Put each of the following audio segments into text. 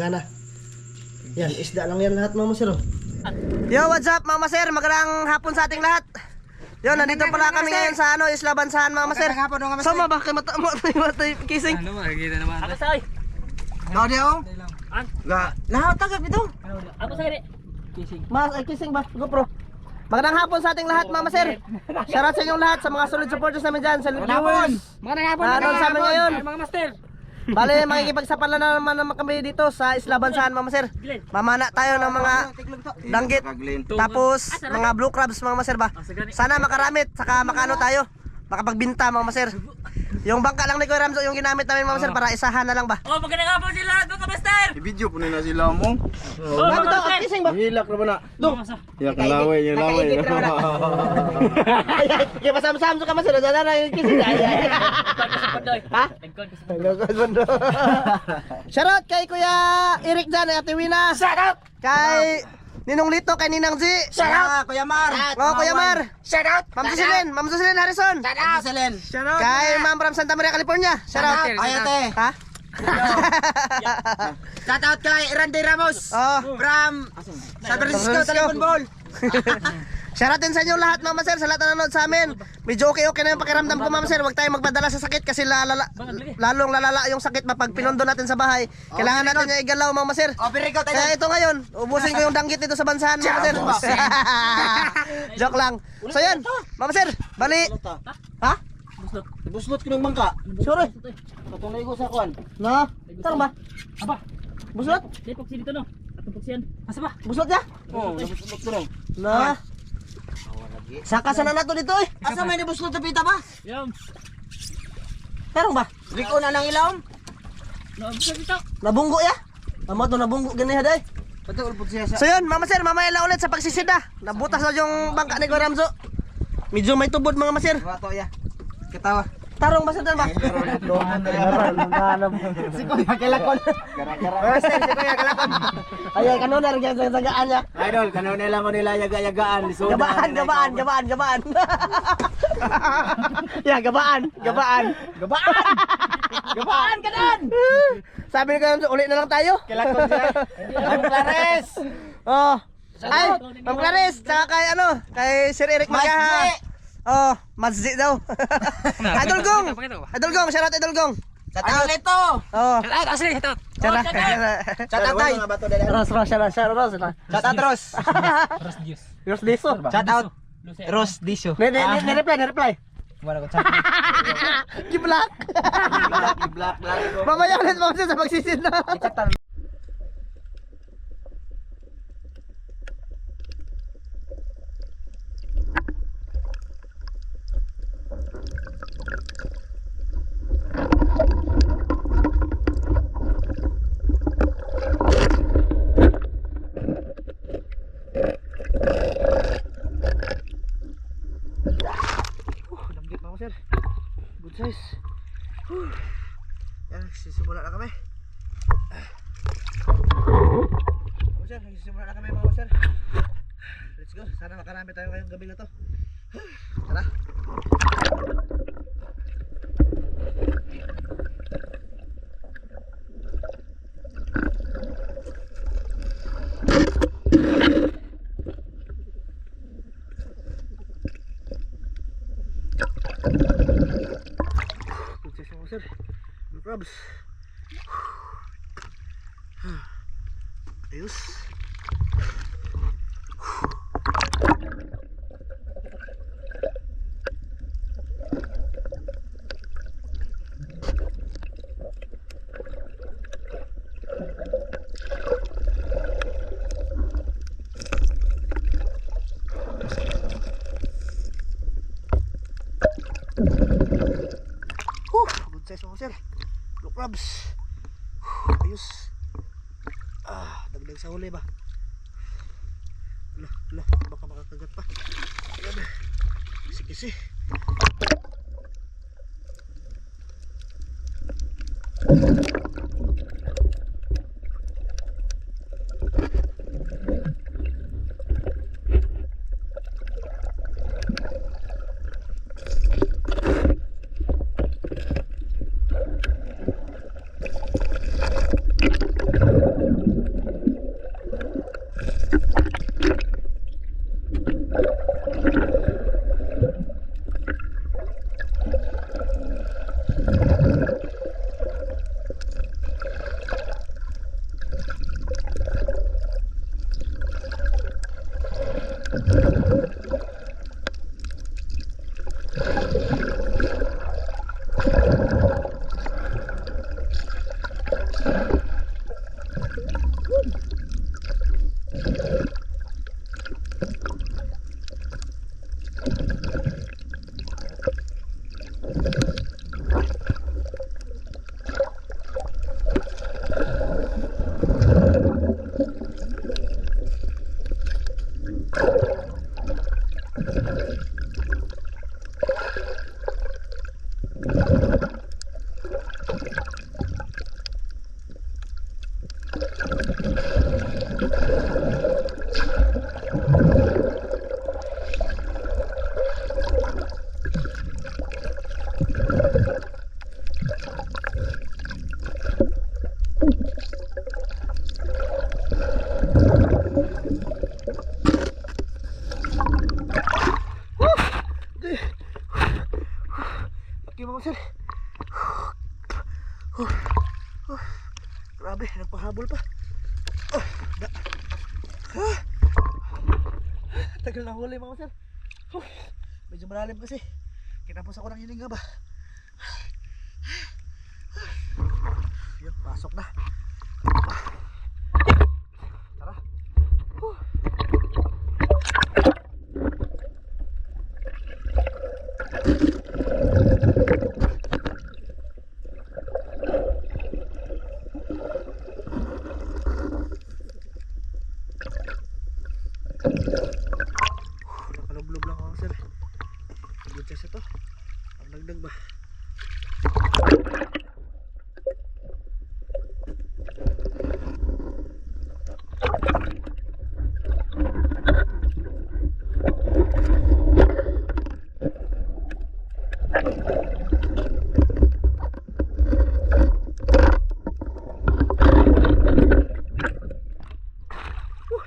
gana. Yan, isda lang yan lahat mga sir. Yo, what's up mga sir? Magandang hapon sa ating lahat. Yo, nandito pala kami ngayon sa Isla Bansahan mga sir. Sama ba kay mata kising? Ano ba, kita naman. Ako say. Daw dia oh. Lahat tagap ito. Ako say. Kissing. Mas kising ba? GoPro. Magandang hapon sa ating lahat mga sir. Shoutout sa inyong lahat sa mga solid supporters namin dyan, sa viewers. Magandang hapon. Nanood sa amin ngayon. Mga master. Bale, makikipagsapalan na naman kami dito sa Isla Bansahan mga sir. Mamana tayo ng mga danggit, tapos mga blue crabs mga maser ba. Sana makaramit, saka makano tayo, makapagbinta mga maser. Yung bangka lang ni Kuya Ramzo yung ginamit namin mga maser para isahan na lang ba. Oh, magandang hapon sila mga master. I-video po nila sila mo. Bago daw, kising ba? Hilak na ba na? Doon. Hilak na laway, yung laway. Kaya pasam-sam ka maser, dala na yung kising. Ha? Shoutout kay Kuya Eric dyan, Ate Wina. Shoutout! Kay Ninong Lito, kay Ninang Z. Shoutout Kuya Mar. Oh, Kuya Mar. Shoutout Ma'am Jocelyn Harrison. Shoutout Kay Ma'am from Santa Maria, California. Shoutout. Ayate. Ha? Shoutout kay Randy Ramos Oh. from San Francisco, Telephone Ball. Shoutout din sa inyo lahat mga sir, sa lahat na nanonood sa amin. Medyo okay na yung pakiramdam ko mga sir. Huwag tayong magpadala sa sakit kasi lalong lalala yung sakit pag pinundo natin sa bahay. Kailangan natin yung igalaw mga sir. Very good. Kaya ito ngayon, ubusin ko yung danggit dito sa Bansahan mga sir. Joke lang. So yan, mga sir, bali. Ha? Buslot ko ng bangka. Sure. Patunay ko sa kwan. No? Tarong ba? Aba. Buslot? Depok si dito no. Atupok siyan. Asa ba? Buslot ya? Oo, nabuslot ko lang. No. Saka sana nato dito eh. Asa may nibuslot na pita ba? Yum. Tarong ba? Liko na ng ilawom. No, bisa dito. Nabunggo ya? Amo to nabunggo gani haday. Patul po siya sa... So yun, mama sir, mamaya lang ulit sa pagsisida. Nabutas na yung bangka ni Kuya Ramzo. Medyo may tubod mga masir. Wato ya. Kitawa. Tarong ba sir ba? Si Kuya Kalakon. Gara-gara. Si Kuya Kalakon. Ay, kanonar yan sa sagaan niya. Idol, kanaw nila ko nila yaga-yagaan. Gabaan. Ya, gabaan. Gabaan ka dan. Sabi ni Kuya Ramzo, uli na lang tayo. Kalakon sila. Ang Clares. Oh. Ay, Ma'am Clarice, tsaka kay Sir Eric Magaha. Oh, Mazzi daw. Idol Gong, shout out Idol Gong. Shoutout ito. Oh, Shout out sila ito. tara. Shoutout tay. Ros. Shoutout Ros. Ros Diso. Shoutout Ros Diso. Ni-reply. Wala ko chat. Gi-block. Black. Mamaya ulit mo sa magsisid na. Sir, good size. Yan, sisimula na kami. Sir, sisimula na kami mga sir. Let's go, sana makarami tayo ngayong gabi na to. Tara. Sir, blue crabs. Ayos. Good size mga sir. Blue crabs. Ayos. Dagdag sa huli ba? Baka makakagat pa. Ayan. Kisi-kisi. Okay mga sir. Grabe, nagpahabol pa. Tagal na huli mga sir. Medyo malalim kasi. Kinapos ako ng hininga ba. Yun, pasok na. Tara. Nakalublob lang ako sir. Good kasi ito. Ang dagdag ba?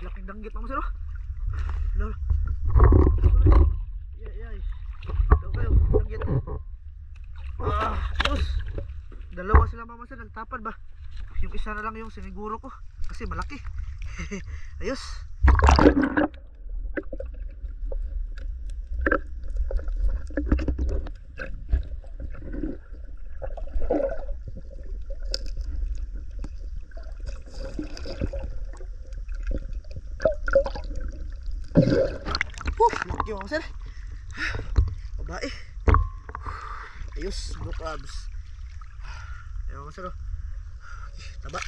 Laking danggit mga sir. Lol. Yay. Ito kayo, danggit. Ayos. Dalawa sila mama sir, nagtapad ba? Yung isa na lang yung siniguro ko kasi malaki. Ayos. Laki mga sir. Babae. Ayos, blue crabs. Ayun mga sir. Taba.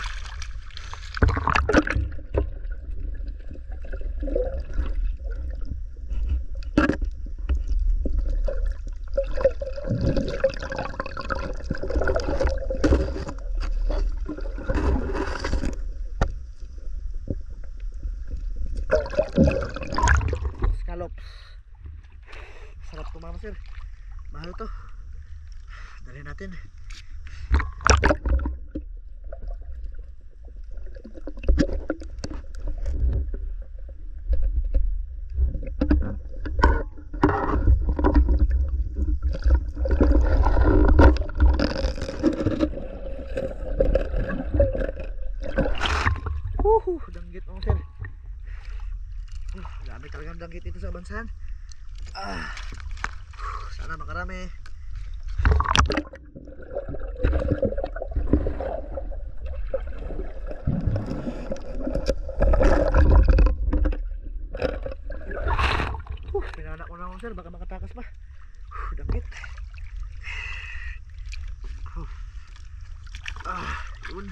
Scallops. Sarap to mga sir. Mahal to. Dali natin. Danggit mga sir. Dami talagang danggit dito sa bansahan. Sana makarami. Pinanak ko na mga sir, baka makatakas pa. Danggit. Yun.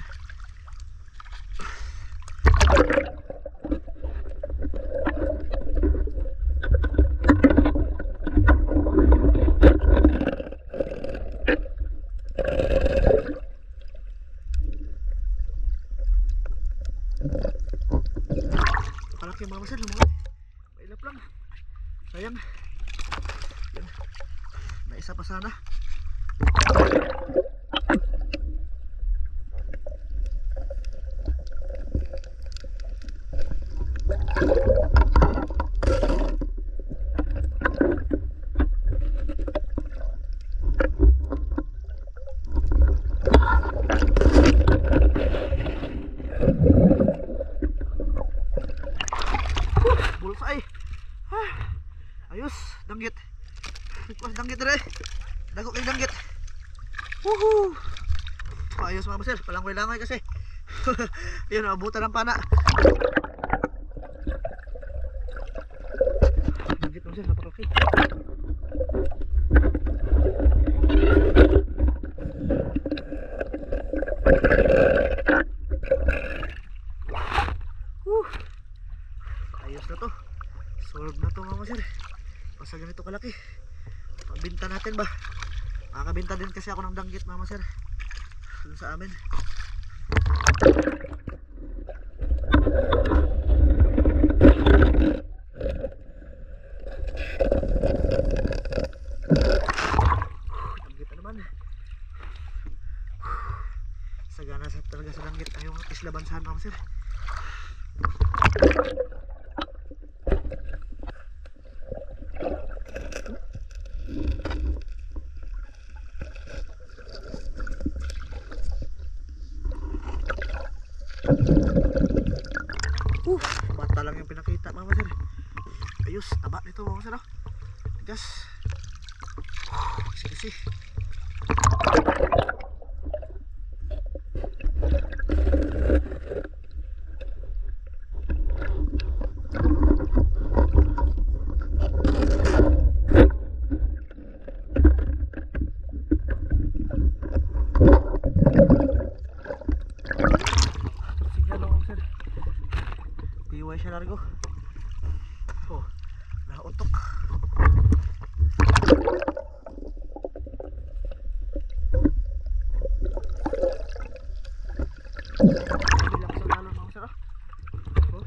Kalaki mga masal, lumungan. Mailap lang. Sayang. Yan. May isa pa sana. Ayos, danggit. Kuas danggit rin. Dagok kay danggit. Woohoo! Ayos mga master, palangway-langay kasi. Yun, abutan ng pana. Danggit mga master, napakalaki. Ayos na to. Solve na to mga master. Basta ganito kalaki. Pabinta natin ba? Makakabinta din kasi ako ng danggit mga master. Doon sa amin. Danggit na naman. Sagana sa talaga sa danggit ay yung isla bansahan mga master. Bata lang yung pinakita mga master. Ayos, taba nito mga master. Tigas. Kasi. Piway siya largo. Oh, nautok. Bilang sa galon mga sir. Oh.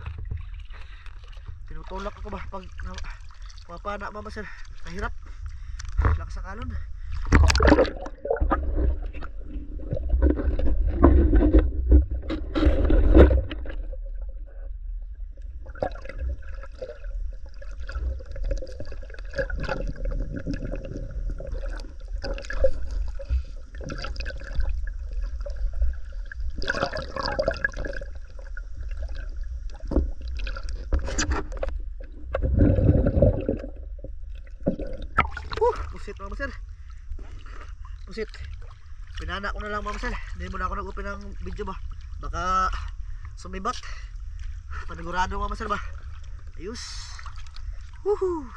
Tinutulak ako ba pag mapana mama sir. Mahirap. Lakas sa galon. Pusit mga master. Pusit. Pinana ko na lang mga master. Hindi mo na ako nag-open ng video ba. Baka sumibat. Panigurado mga master ba. Ayos. Woohoo.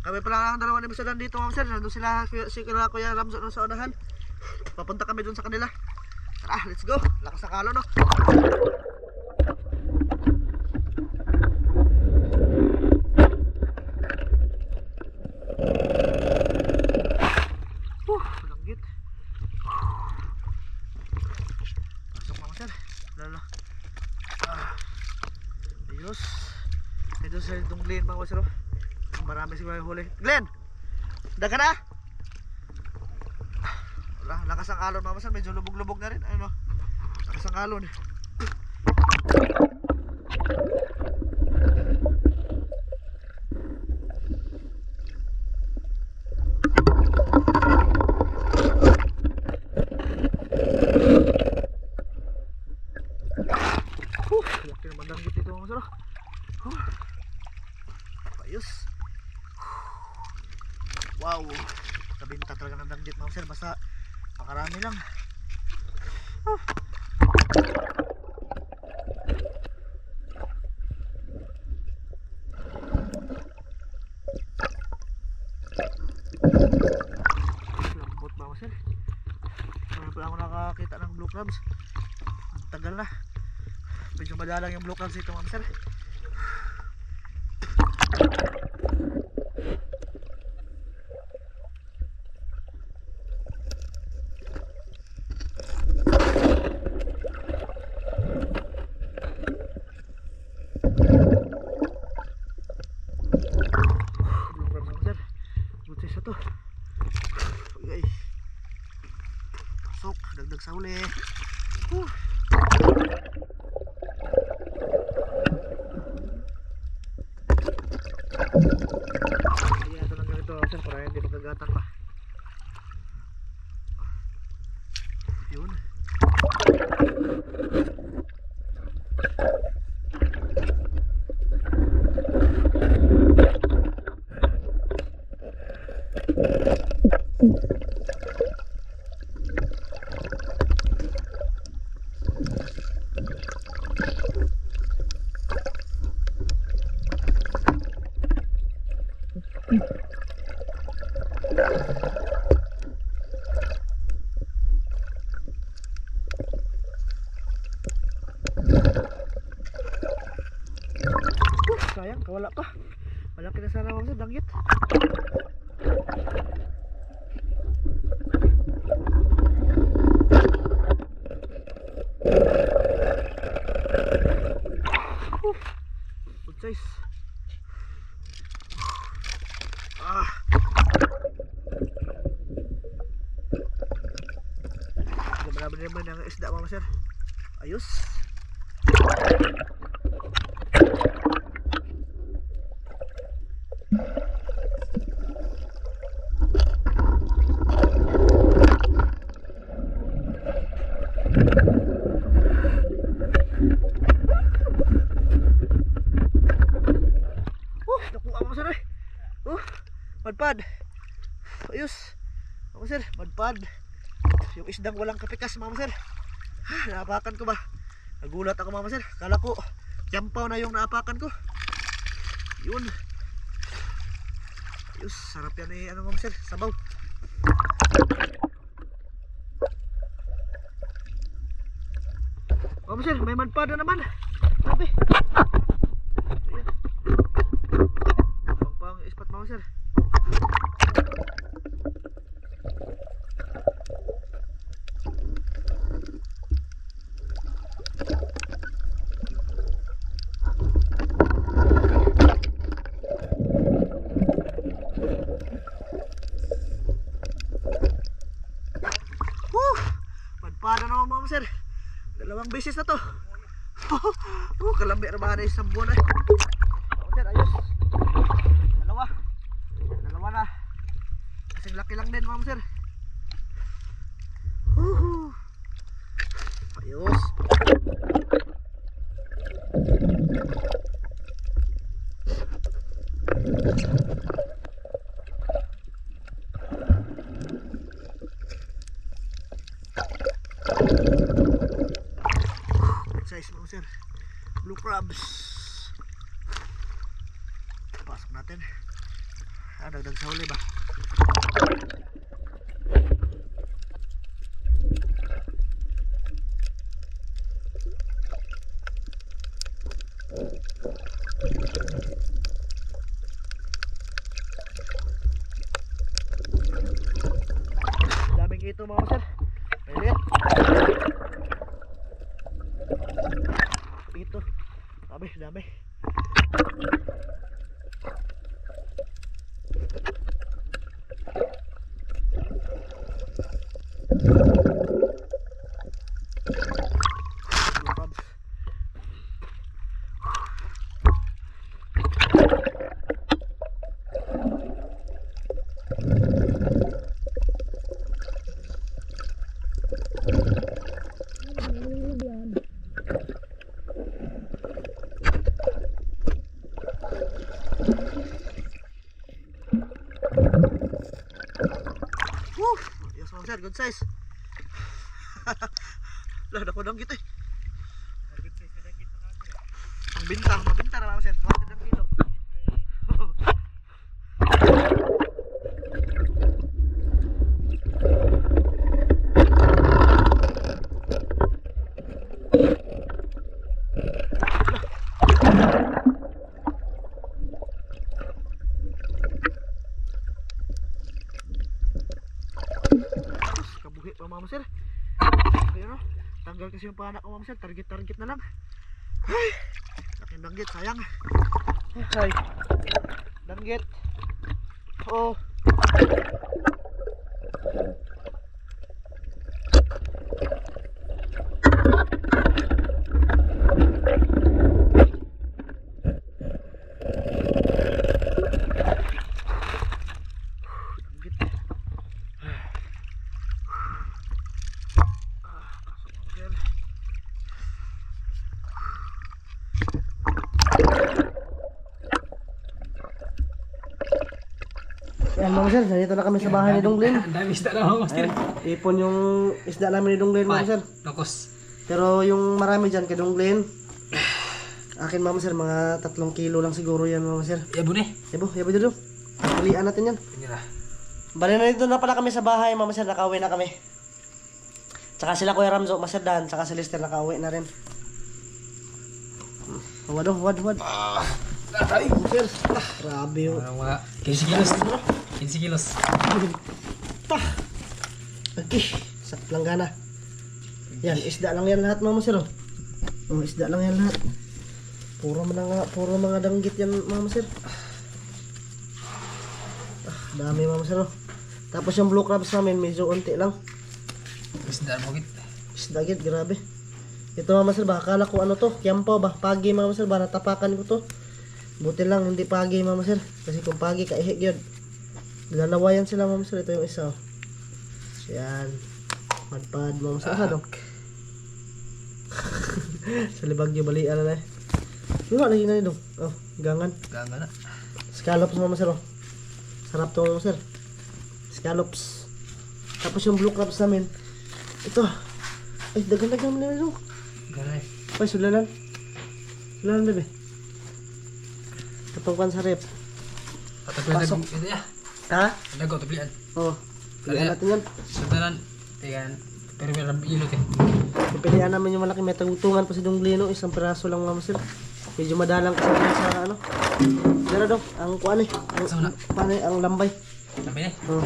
Kami pala ang dalawa ni Mr. Dan dito mga master. Nandun sila si Kuya Ramzo sa unahan. Papunta kami dun sa kanila. Tara, let's go. Lakas na kalo no. Langgit. Pasok mga master. Lalo. Ayos. Ito sa itong Glenn mga master. Marami siguro yung huli. Glenn! Daga na! Wala, lakas ang alon mga master. Medyo lubog-lubog na rin. Ano? Lakas ang alon. Laki naman danggit dito mga master. Ayos. Wow. Kabinta talaga ng danggit mga master. Basta pakarami lang. Lambot mga master. Kaya pala ako nakakita ng blue crabs. Ang tagal na. Medyo madalang yung blue crabs dito mga master. Butis ito. Okay. Pasok, dagdag sa uli. Ayan, ito lang ganito sir, para hindi magagatan pa. Yun. Sayang, kawala pa. Malaki na sana mga sir, danggit. Good size. Marami naman ang isda mga sir. Ayos. Nakuha mga sir eh. Padpad. Ayos. Mga sir, padpad. Yung isdang walang kapikas mga sir. Naapakan ko ba? Nagulat ako mga sir. Kala ko yampaw na yung naapakan ko. Yun. Ayos, sarap yan eh ano mga sir, sabaw. Mga sir, may manpada naman. Sabi. Ayan. Pang ispat mga sir. Padpada naman mga sir. Dalawang beses na to. Kalambi naman na isang buwan eh. Mga sir, ayos. Dalawa. Dalawa na. Kasing laki lang din mga sir. Ayos. Size mga sir. Blue crabs. Pasok natin. Dagdag sa huli ba? Daming ito mga sir. Pwede. Ito. Dami, dami. Yes mga sir, good size. Lah, dako dang kita eh. Mabinta na mga sir. Swerte ng kilo. Kabuhi pa mga sir. Pero tanggal kasi yung panak ko mga sir. Target na lang. Ay, laking danggit, sayang. Ay, danggit. Oh. Yan mga sir, nandito na kami sa bahay ni Donglin. Ang dami isda na mga master. Ipon yung isda namin ni Donglin mga sir. Lokos. Pero yung marami dyan kay Donglin, akin mga sir, mga 3 kilo lang siguro yan mga sir. Yabo ni. Yabo dito. Pagpipilian natin yan. Bali na dito na pala kami sa bahay, Mama Sir, nakauwi na kami. Tsaka sila Kuya Ramzo, Master Dan, tsaka si Lester nakauwi na rin. Huwad. Ay, Sir. Grabe yun. Parang mga 15 kilos. 15 kilos. Okay, sa planggana. Yan, isda lang yan lahat, Mama Sir. Oh, isda lang yan lahat. Puro mga danggit yan, Mama Sir. Dami, Mama Sir. Tapos yung blue crabs namin, medyo unti lang. Isda mo git. Isda git, grabe. Ito, Mama Sir, baka akala ko ano to, kiampo ba? Pagi, Mama Sir, ba? Natapakan ko to. Buti lang, hindi pagi, Mama Sir. Kasi kung pagi, kaihig yun. Lalawayan sila, Mama Sir. Ito yung isa. Oh. Yan. Madpad, Mama Sir. Ano? Sa libag yung balian na eh. Ano lagi na nito? Oh, gangan. Ganga na. Scallops, Mama Sir. Oh. Sarap to, Mama Sir. Scallops. Tapos yung blue crabs namin. Ito. Ay, dagan-dagan na ito. Ganga eh. Ay, sulalan. Sulalan, bebe. Kapag sa rep. Patapuyan Pasok. na ito ya. Ha? Dago, tablian. Oo. Pilihan natin yan. Sandalan. Tiyan. Pero meron ilot eh. Pipilihan namin yung malaki. May tagutungan pa si Donglino. Isang piraso lang, Mama Sir. Medyo madalang kasi sa ano. Dara daw. Ang kuan eh. Saan na? Paano ang lambay. Sabi eh. Oo.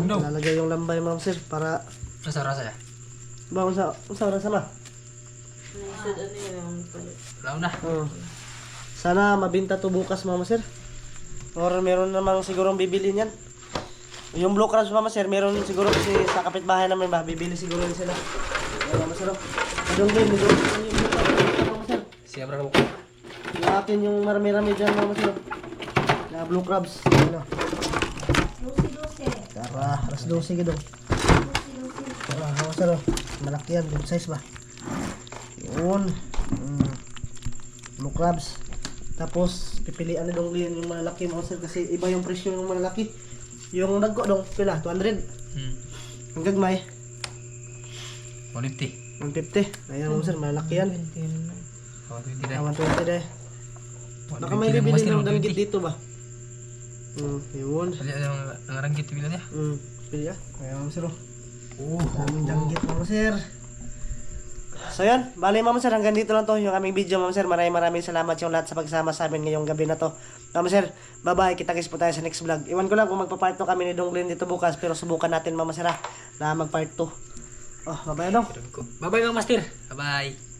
No. Lalagay yung lambay, Mama Sir. Para Rasa-rasa ya. ba sa rasa na. Law na. Oo. Sana mabinta to bukas, Mama Sir. Or meron namang sigurong bibili niyan. Yung blue crabs, Mama Sir, meron siguro kasi sa kapitbahay namin ba, bibili siguro din sila. Yan, Mama Sir. Yung game, yung blue crabs, Mama Sir. Siya bro. Yung atin yung marami-rami dyan, Mama Sir. Na blue crabs. Ano? Tara, alas 12 gito. Tara, Mama Sir. Malaki yan, good size ba? Yun. Blue crabs. Tapos, pipilian na dong yung malalaki, Mama Sir, kasi iba yung presyo ng malalaki. Yung nagko dong, pila? 200. Ang gagmay, 150. 150. Ayan, Mama Sir, malalaki yan. 120 deh. 120 deh. Baka may bibili ng danggit dito ba? Yun. Kali ada yang ranggit bilang ya. Pili ya. Ayan, Mama Sir. Oh, Daming danggit, Mama Sir. So yun, bali Mama Sir, hanggang dito lang to yung aming video, Mama Sir. Maraming salamat yung lahat sa pagsama sa amin ngayong gabi na to. Mama Sir, bye-bye. Kita-kits po tayo sa next vlog. Iwan ko lang kung magpa-part 2 kami ni Donglin dito bukas, pero subukan natin, Mama Sir, na mag-part 2. Oh, bye-bye dong. bye bye Bang Master. Bye bye.